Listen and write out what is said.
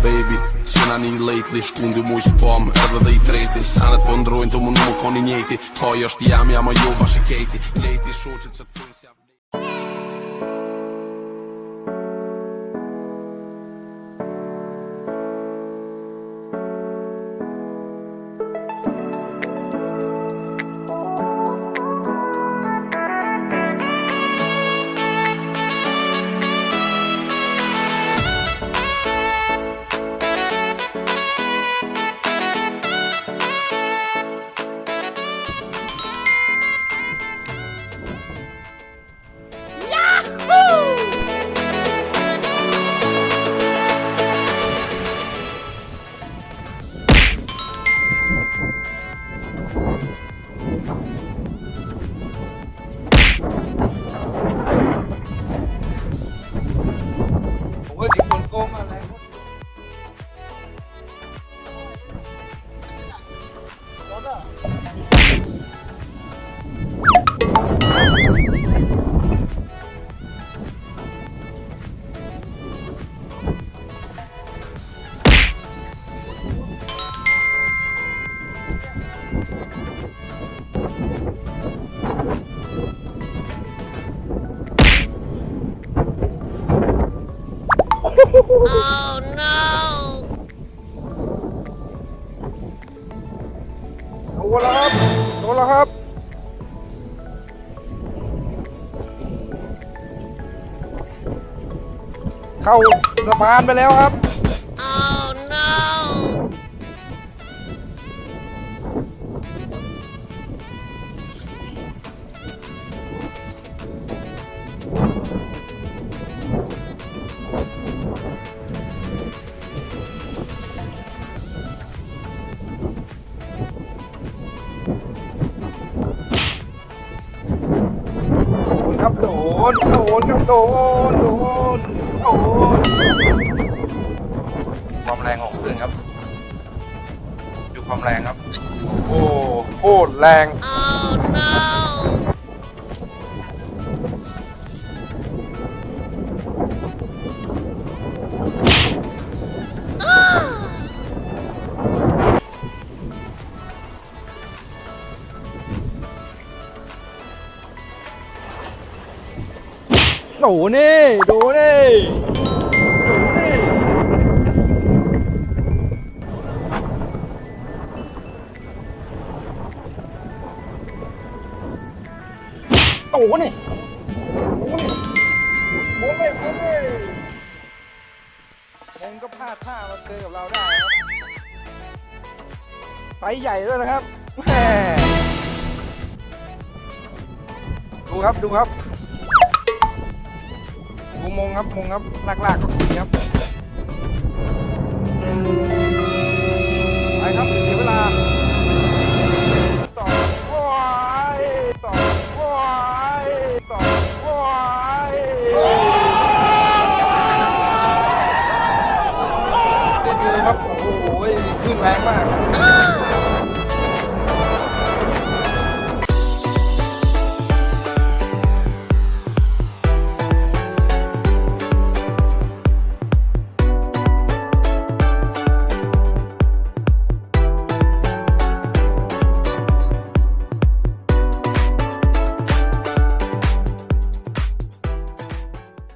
baby. Cena një lately, shkundi mu i spam, edhe dhe i treti. Sanet po ndrojnë të më nuk ka një njeti. Kaj është jam, jam a jo bashiketi. Leti shoqit që të thunë s'javë. Oh no! โดนแล้วครับโดนแล้วครับเข้าสะพานไปแล้วครับ Oh no! ครับโดนครับโดนความแรงของเครื่องครับดูความแรงครับโอ้โคตรแรง Oh no! ดูนี่ดูนี่ดูนี่โอ้นี่โอ้นี่มงก็พลาดท่ามาเจอกับเราได้ครับไซส์ใหญ่ด้วยนะครับแหมดูครับดูมงครับลากก็กินครับไปครับเสียเวลาต่อว้ายต่อว้ายต่อว้ายได้ดูครับโอ้โหขึ้นแรงมาก